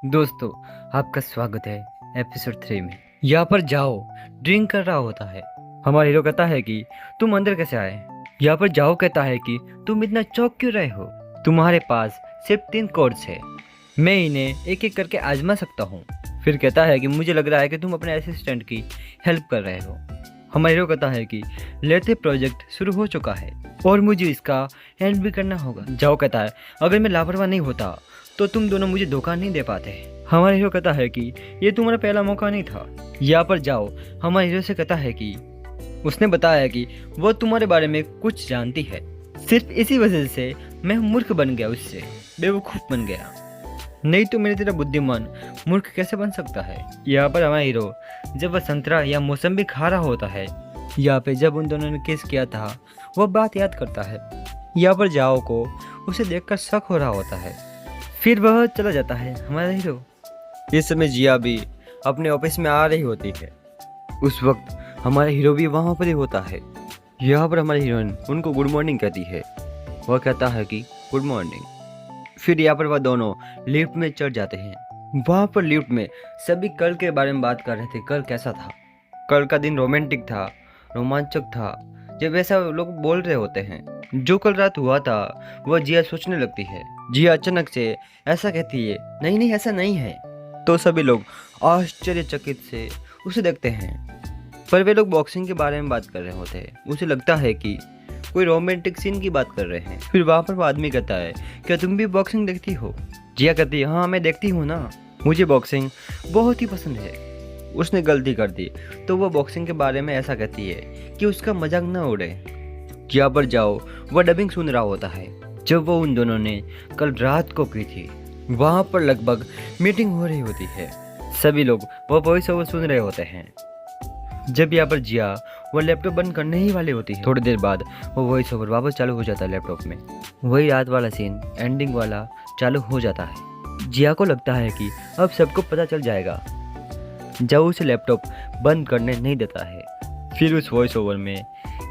दोस्तों, आपका स्वागत है एपिसोड 3 में। यहाँ पर जाओ ड्रिंक कर रहा होता है। हमारा हीरो कहता है कि तुम अंदर कैसे आए। यहाँ पर जाओ कहता है कि तुम इतना चौंक क्यों रहे हो, तुम्हारे पास सिर्फ 3 कोड्स है, मैं इन्हें एक एक करके आजमा सकता हूँ। फिर कहता है कि मुझे लग रहा है कि तुम अपने असिस्टेंट की हेल्प कर रहे हो। हमारा हीरो कहता है कि लेते प्रोजेक्ट शुरू हो चुका है और मुझे इसका एंड भी करना होगा। जाओ कहता है अगर मैं लापरवाह नहीं होता तो तुम दोनों मुझे धोखा नहीं दे पाते। हमारा हीरो कहता है कि ये तुम्हारा पहला मौका नहीं था। यहाँ पर जाओ हमारे हीरो से कहता है कि उसने बताया कि वो तुम्हारे बारे में कुछ जानती है, सिर्फ इसी वजह से मैं मूर्ख बन गया, उससे बेवकूफ़ बन गया, नहीं तो मेरी तरह बुद्धिमान मूर्ख कैसे बन सकता है। यहाँ पर हमारा हीरो जब वह संतरा या मौसम्बी खा रहा होता है, यहाँ पे जब उन दोनों ने किस किया था वह बात याद करता है। यहाँ पर जाओ को उसे देखकर शक हो रहा होता है, फिर वह चला जाता है हमारा हीरो। इस समय जिया भी अपने ऑफिस में आ रही होती है। उस वक्त हमारा हीरो भी वहाँ पर ही होता है। यहाँ पर हमारी हीरोइन उनको गुड मॉर्निंग कहती है। वह कहता है कि गुड मॉर्निंग। फिर यहाँ पर वह दोनों लिफ्ट में चढ़ जाते हैं। वहाँ पर लिफ्ट में सभी कल के बारे में बात कर रहे थे। कल कैसा था, कल का दिन रोमांटिक था, रोमांचक था, जब ऐसा लोग बोल रहे होते हैं। जो कल रात हुआ था वह जिया सोचने लगती है। जिया अचानक से ऐसा कहती है, नहीं नहीं ऐसा नहीं है। तो सभी लोग आश्चर्यचकित से उसे देखते हैं, पर वे लोग बॉक्सिंग के बारे में बात कर रहे होते हैं। उसे लगता है कि कोई रोमांटिक सीन की बात कर रहे हैं। फिर वहाँ पर वो आदमी कहता है, क्या तुम भी बॉक्सिंग देखती हो? जिया कहती है, हाँ मैं देखती हूँ ना, मुझे बॉक्सिंग बहुत ही पसंद है। उसने गलती कर दी तो वह बॉक्सिंग के बारे में ऐसा कहती है कि उसका मजाक न उड़े। यहाँ पर जाओ वह डबिंग सुन रहा होता है जब वो उन दोनों ने कल रात को की थी। वहाँ पर लगभग मीटिंग हो रही होती है। सभी लोग वह वॉइस ओवर सुन रहे होते हैं। जब यहाँ पर जिया वह लैपटॉप बंद करने ही वाली होती है, थोड़ी देर बाद वो वॉइस ओवर वापस चालू हो जाता है लैपटॉप में। वही रात वाला सीन एंडिंग वाला चालू हो जाता है। जिया को लगता है कि अब सबको पता चल जाएगा जब उसे लैपटॉप बंद करने नहीं देता है। फिर उस वॉइस ओवर में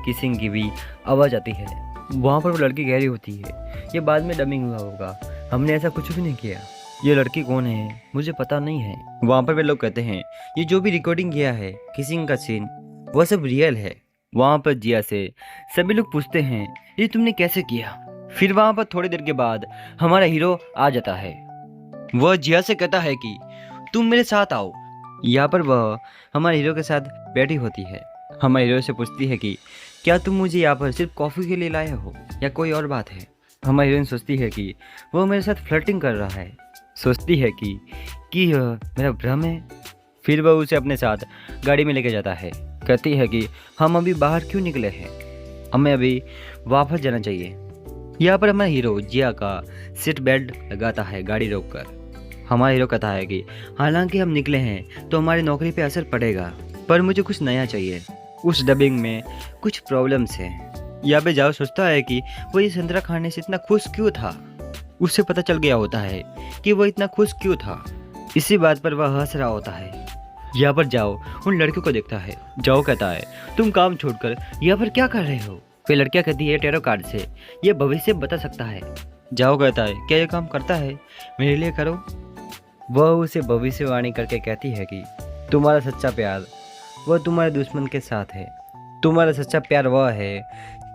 किसिंग की भी आवाज़ आती है। वहाँ पर वो लड़की कह रही होती है, ये बाद में डबिंग हुआ होगा, हमने ऐसा कुछ भी नहीं किया, ये लड़की कौन है मुझे पता नहीं है। वहाँ पर वे लोग कहते हैं, ये जो भी रिकॉर्डिंग किया है किसिंग का सीन वह सब रियल है। वहाँ पर जिया से सभी लोग पूछते हैं, ये तुमने कैसे किया? फिर वहाँ पर थोड़ी देर के बाद हमारा हीरो आ जाता है। वह जिया से कहता है कि तुम मेरे साथ आओ। यहाँ पर वह हमारे हीरो के साथ बैठी होती है। हमारे हीरो से पूछती है कि क्या तुम मुझे यहाँ पर सिर्फ कॉफ़ी के लिए लाए हो या कोई और बात है? हमारी हीरोइन सोचती है कि वो मेरे साथ फ्लर्टिंग कर रहा है, सोचती है कि यह मेरा भ्रम है। फिर वह उसे अपने साथ गाड़ी में लेके जाता है। कहती है कि हम अभी बाहर क्यों निकले हैं, हमें अभी वापस जाना चाहिए। यहाँ पर हमारा हीरो जिया का सीट बेल्ट लगाता है गाड़ी रोककर। हमारा हीरो कहता है कि हालांकि हम निकले हैं तो हमारी नौकरी पे असर पड़ेगा, पर मुझे कुछ नया चाहिए। उस डबिंग में कुछ प्रॉब्लम्स हैं। यहाँ पे जाओ सोचता है कि वो ये संतरा खाने से इतना खुश क्यों था। उससे पता चल गया होता है कि वो इतना खुश क्यों था। इसी बात पर वह हंस रहा होता है। यहाँ पर जाओ उन लड़कियों को देखता है। जाओ कहता है, तुम काम छोड़कर यहाँ पर क्या कर रहे हो? फिर लड़कियाँ कहती है, टैरो कार्ड से ये भविष्य बता सकता है। जाओ कहता है, क्या ये काम करता है, मेरे लिए करो। वह उसे भविष्यवाणी करके कहती है कि तुम्हारा सच्चा प्यार वह तुम्हारे दुश्मन के साथ है। तुम्हारा सच्चा प्यार वह है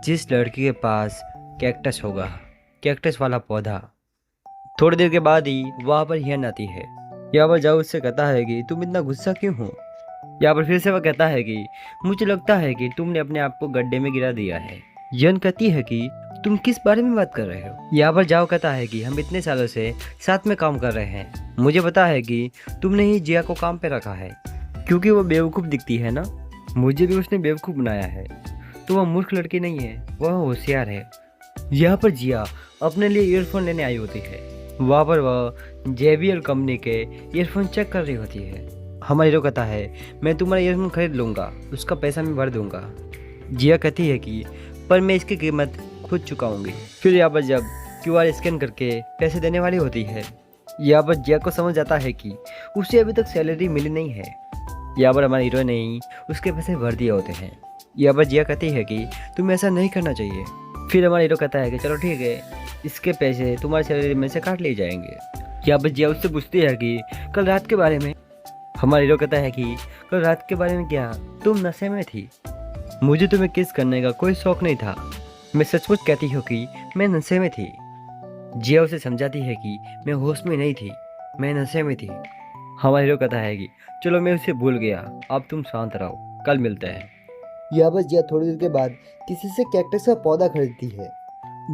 जिस लड़की के पास कैक्टस होगा, कैक्टस वाला पौधा। थोड़ी देर के बाद ही वहाँ पर हिरन आती है। यहाँ पर जाओ उससे कहता है कि तुम इतना गुस्सा क्यों हो? यहाँ पर फिर से वह कहता है कि मुझे लगता है कि तुमने अपने आप को गड्ढे में गिरा दिया है। हिरन कहती है कि तुम किस बारे में बात कर रहे हो? यहाँ पर जाओ कहता है कि हम इतने सालों से साथ में काम कर रहे हैं, मुझे पता है कि तुमने ही जिया को काम पे रखा है क्योंकि वो बेवकूफ़ दिखती है ना। मुझे भी उसने बेवकूफ़ बनाया है, तो वह मूर्ख लड़की नहीं है, वह होशियार है। यहाँ पर जिया अपने लिए ईयरफोन लेने आई होती है। वहाँ पर वह JBL कंपनी के ईयरफोन चेक कर रही होती है। हमारा हीरो कहता है, मैं तुम्हारा ईयरफोन खरीद लूँगा, उसका पैसा मैं भर दूँगा। जिया कहती है कि पर मैं इसकी कीमत खुद चुकाऊँगी। फिर यहाँ पर जब QR स्कैन करके पैसे देने वाली होती है, यहाँ पर जिया को समझ आता है कि उसे अभी तक सैलरी मिली नहीं है। यहाँ पर हमारे हीरो ने ही उसके पैसे भर दिए होते हैं। यहाँ पर जिया कहती है कि तुम्हें ऐसा नहीं करना चाहिए। फिर हमारा हीरो कहता है कि चलो ठीक है, इसके पैसे तुम्हारी सैलरी में से काट लिए जाएंगे। यहाँ पर जिया उससे पूछती है कि कल रात के बारे में। हमारा हीरो कहता है कि कल रात के बारे में क्या, तुम नशे में थी, मुझे तुम्हें किस करने का कोई शौक नहीं था, मैं सचमुच कहती हूँ कि मैं नशे में थी। जिया उसे समझाती है कि मैं होश में नहीं थी, मैं नशे में थी। हमारा हीरो कहता है कि चलो मैं उसे भूल गया, अब तुम शांत रहो, कल मिलते हैं। यहाँ पर जिया थोड़ी देर के बाद किसी से कैक्टस का पौधा खरीदती है।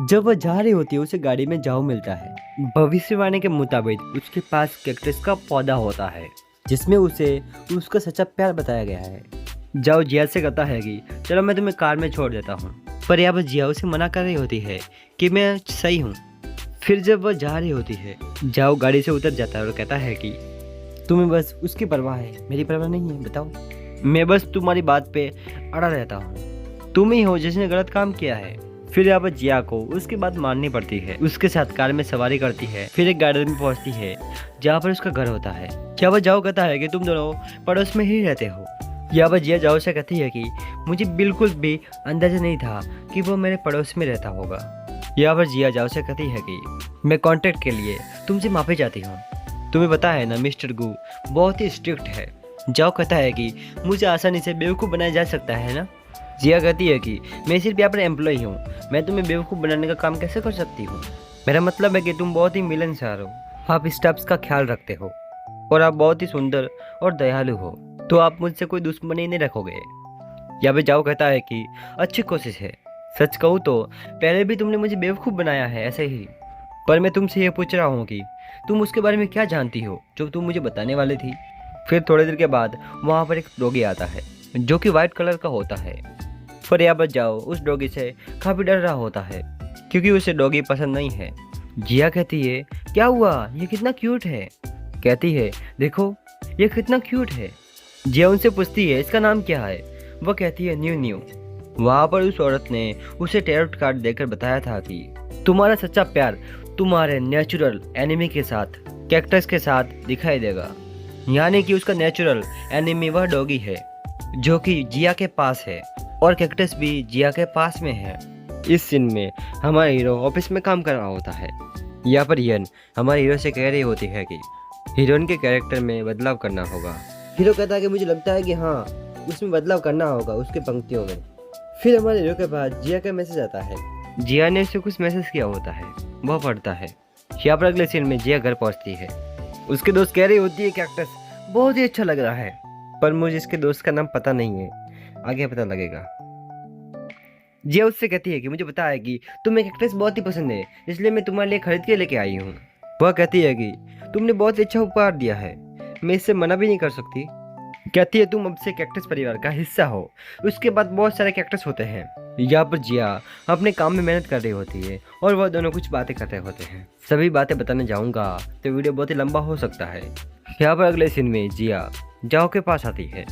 जब वह जा रही होती है उसे गाड़ी में जाओ मिलता है। भविष्यवाणी के मुताबिक उसके पास कैक्टस का पौधा होता है जिसमें उसे उसका सच्चा प्यार बताया गया है। जाओ जिया से कहता है कि चलो मैं तुम्हें कार में छोड़ देता हूँ, पर यहाँ पर जिया उसे मना कर रही होती है कि मैं सही हूँ। फिर जब वह जा रही होती है, जाओ गाड़ी से उतर जाता है और कहता है कि तुम्हें बस उसकी परवाह है, मेरी परवाह नहीं है, बताओ। मैं बस तुम्हारी बात पे अड़ा रहता हूँ, तुम ही हो जिसने गलत काम किया है। फिर यहाँ पर जिया को उसकी बात माननी पड़ती है, उसके साथ कार में सवारी करती है। फिर एक गार्डन में पहुंचती है जहाँ पर उसका घर होता है। यहाँ पर जाओ कहता है कि तुम दोनों पड़ोस में ही रहते हो। यहाँ पर जिया जाओ से कहती है कि मुझे बिल्कुल भी अंदाजा नहीं था कि वो मेरे पड़ोस में रहता होगा। यहाँ पर जिया जाओ से कहती है कि मैं कॉन्ट्रैक्ट के लिए तुमसे माफी चाहती हूँ, तुम्हें पता है ना मिस्टर गू बहुत ही स्ट्रिक्ट है। जाओ कहता है कि मुझे आसानी से बेवकूफ़ बनाया जा सकता है ना। जिया कहती है कि मैं सिर्फ यहाँ पर एम्प्लॉय हूँ, मैं तुम्हें बेवकूफ़ बनाने का काम कैसे कर सकती हूँ। मेरा मतलब है कि तुम बहुत ही मिलनसार हो, आप स्टाफ्स का ख्याल रखते हो और आप बहुत ही सुंदर और दयालु हो, तो आप मुझसे कोई दुश्मनी नहीं रखोगे। यहाँ पे जाओ कहता है कि अच्छी कोशिश है, सच कहूँ तो पहले भी तुमने मुझे बेवकूफ़ बनाया है ऐसे ही, पर मैं तुमसे ये पूछ रहा हूँ कि तुम उसके बारे में क्या जानती हो जो तुम मुझे बताने वाली थी। फिर थोड़ी देर के बाद वहाँ पर एक डॉगी आता है जो कि वाइट कलर का होता है। पर यहाँ पर जाओ उस डॉगी से काफ़ी डर रहा होता है क्योंकि उसे डॉगी पसंद नहीं है। जिया कहती है क्या हुआ, ये कितना क्यूट है। कहती है देखो ये कितना क्यूट है। जिया उनसे पूछती है इसका नाम क्या है। वह कहती है न्यू न्यू। वहाँ पर उस औरत ने उसे टैरोट कार्ड देकर बताया था कि तुम्हारा सच्चा प्यार तुम्हारे नेचुरल एनिमी के साथ, कैक्टस के साथ दिखाई देगा, यानी कि उसका नेचुरल एनिमी वह डॉगी है जो कि जिया के पास है और कैक्टस भी जिया के पास में है। इस सीन में हमारा हीरो ऑफिस में काम कर रहा होता है। यहाँ पर हियन हमारे हीरो से कह रही होती है कि हीरोइन के कैरेक्टर में बदलाव करना होगा। हीरो कहता है कि मुझे लगता है कि हाँ उसमें बदलाव करना होगा उसके पंक्तियों में। फिर हमारे हीरो के पास जिया का मैसेज आता है। जिया ने उसे कुछ मैसेज किया होता है, वह पढ़ता है। यहाँ पर अगले सीन में जिया घर पहुँचती है। उसके दोस्त कह रही होती है कैक्टस बहुत ही अच्छा लग रहा है, पर मुझे इसके दोस्त का नाम पता नहीं है, आगे पता लगेगा। जिया उससे कहती है कि मुझे पता है कि तुम्हें कैक्टस बहुत ही पसंद है, इसलिए मैं तुम्हारे लिए खरीद के लेके आई हूँ। वह कहती है कि तुमने बहुत अच्छा उपहार दिया है, मैं इससे मना भी नहीं कर सकती। कहती है तुम अब से कैक्टस परिवार का हिस्सा हो। उसके बाद बहुत सारे कैक्टस होते हैं। यहाँ पर जिया अपने काम में मेहनत कर रही होती है और वह दोनों कुछ बातें कर रहे होते हैं। सभी बातें बताने जाऊँगा तो वीडियो बहुत ही लंबा हो सकता है। यहाँ पर अगले सीन में जिया जाओ के पास आती है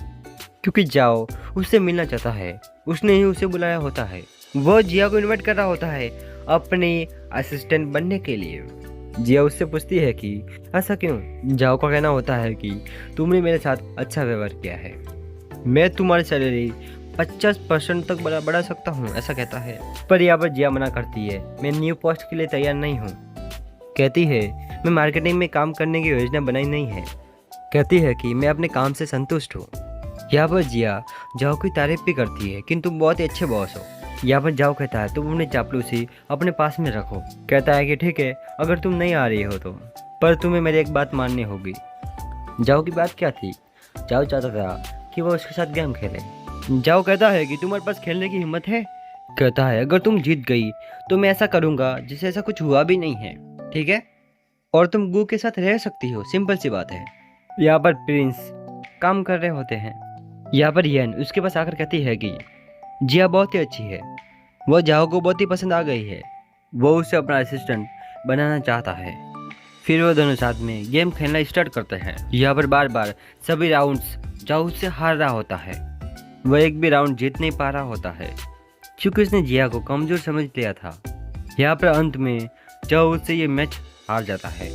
क्योंकि जाओ उससे मिलना चाहता है, उसने ही उसे बुलाया होता है। वह जिया को इनवाइट कर रहा होता है अपनी असिस्टेंट बनने के लिए। जिया उससे पूछती है कि ऐसा क्यों। जाओ का कहना होता है कि तुमने मेरे साथ अच्छा व्यवहार किया है, मैं तुम्हारी सैलरी 50% तक बढ़ा सकता हूँ, ऐसा कहता है। पर यहाँ पर जिया मना करती है, मैं न्यू पोस्ट के लिए तैयार नहीं हूँ। कहती है मैं मार्केटिंग में काम करने की योजना बनाई नहीं है। कहती है कि मैं अपने काम से संतुष्ट हूँ। यहाँ पर जिया जाओ की तारीफ भी करती है कि तुम बहुत ही अच्छे बॉस हो। यहाँ पर जाओ कहता है तुम अपनी चापलूसी अपने पास में रखो। कहता है कि ठीक है अगर तुम नहीं आ रही हो तो, पर तुम्हें मेरी एक बात माननी होगी। जाओ की बात क्या थी। जाओ चाहता था कि वो उसके साथ गेम खेले। जाओ कहता है कि तुम्हारे पास खेलने की हिम्मत है। कहता है अगर तुम जीत गई तो मैं ऐसा करूँगा जिससे ऐसा कुछ हुआ भी नहीं है, ठीक है, और तुम गू के साथ रह सकती हो, सिंपल सी बात है। यहाँ पर प्रिंस काम कर रहे होते हैं। यहाँ पर येन उसके पास आकर कहती है कि जिया बहुत ही अच्छी है, वो जाओ को बहुत ही पसंद आ गई है, वो उसे अपना असिस्टेंट बनाना चाहता है। फिर वो दोनों साथ में गेम खेलना स्टार्ट करते हैं। यहाँ पर बार बार सभी राउंड्स जाओ उससे हार रहा होता है, वह एक भी राउंड जीत नहीं पा रहा होता है क्योंकि उसने जिया को कमजोर समझ लिया था। यहाँ पर अंत में जाओ उससे ये मैच हार जाता है।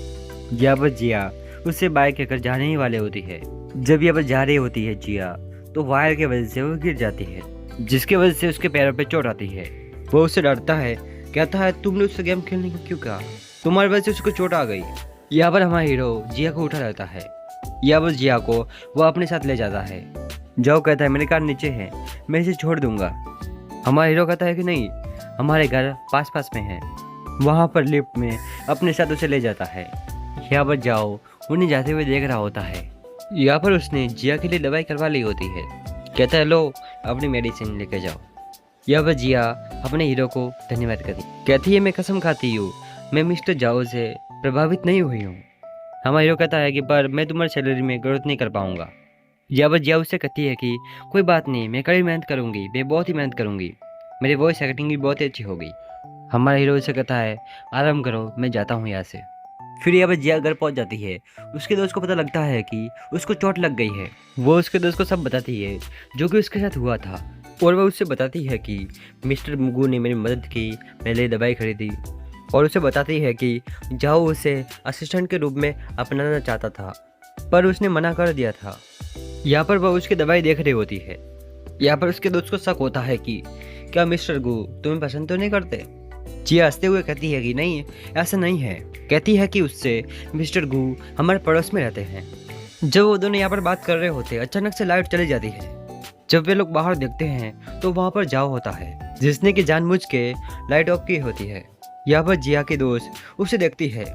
यहाँ पर जिया उससे बाइक लेकर जाने ही वाले होती है। जब यहाँ पर जा रही होती है जिया तो वायर की वजह से वो गिर जाती है, जिसकी वजह से उसके पैरों पे चोट आती है। वो उससे डरता है, कहता है तुमने उससे गेम खेलने को क्यों कहा, तुम्हारी वजह से उसको चोट आ गई। यहाँ पर हमारा हीरो जिया को उठा रहता है। यहाँ पर जिया को वो अपने साथ ले जाता है। जाओ कहता है मेरी कार नीचे है, मैं इसे छोड़ दूंगा। हमारा हीरो कहता है कि नहीं, हमारे घर पास पास में है। वहाँ पर लिफ्ट में अपने साथ उसे ले जाता है। यहाँ पर जाओ उन्हें जाते हुए देख रहा होता है। यहाँ पर उसने जिया के लिए दवाई करवा ली होती है। कहता है लो अपनी मेडिसिन लेके जाओ। यहाँ पर जिया अपने हीरो को धन्यवाद करती, कहती है मैं कसम खाती हूँ मैं मिस्टर जाओ से प्रभावित नहीं हुई हूँ। हमारा हीरो कहता है कि पर मैं तुम्हारी सैलरी में ग्रोथ नहीं कर पाऊंगा। यहाँ पर जिया उससे कहती है कि कोई बात नहीं, मैं कड़ी मेहनत करूंगी, मैं बहुत ही मेहनत करूंगी, मेरी वॉइस एक्टिंग भी बहुत ही अच्छी होगी। हमारा हीरो उससे कहता है आराम करो, मैं जाता हूँ यहाँ से। फिर यहाँ पर जिया घर पहुँच जाती है। उसके दोस्त को पता लगता है कि उसको चोट लग गई है। वो उसके दोस्त को सब बताती है जो कि उसके साथ हुआ था, और वह उससे बताती है कि मिस्टर मुगू ने मेरी मदद की, मेरे लिए दवाई खरीदी, और उसे बताती है कि जाओ उसे असिस्टेंट के रूप में अपनाना चाहता था पर उसने मना कर दिया था। यहाँ पर वह उसकी दवाई देख रही होती है। यहाँ पर उसके दोस्त को शक होता है कि क्या मिस्टर गू तुम्हें पसंद तो नहीं करते। जिया हंसते हुए कहती है कि नहीं ऐसा नहीं है। कहती है कि उससे मिस्टर गू हमारे पड़ोस में रहते हैं। जब वो दोनों यहाँ पर बात कर रहे होते अचानक से लाइट चली जाती है। जब वे लोग बाहर देखते हैं तो वहाँ पर जाओ होता है जिसने कि जानबूझ के लाइट ऑफ की होती है। यहाँ पर जिया की दोस्त उसे देखती है।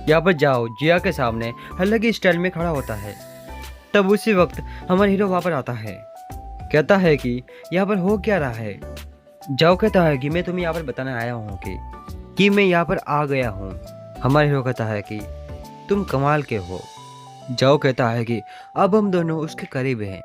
यहाँ पर जाओ जिया के सामने अलग ही स्टाइल में खड़ा होता है। तब उसी वक्त हमारा हीरो वहाँ पर आता है। कहता है कि यहाँ पर हो क्या रहा है। जाओ कहता है कि मैं तुम्हें यहाँ पर बताने आया हूँ कि मैं यहाँ पर आ गया हूँ। हमारा हीरो कहता है कि तुम कमाल के हो। जाओ कहता है कि अब हम दोनों उसके करीब हैं।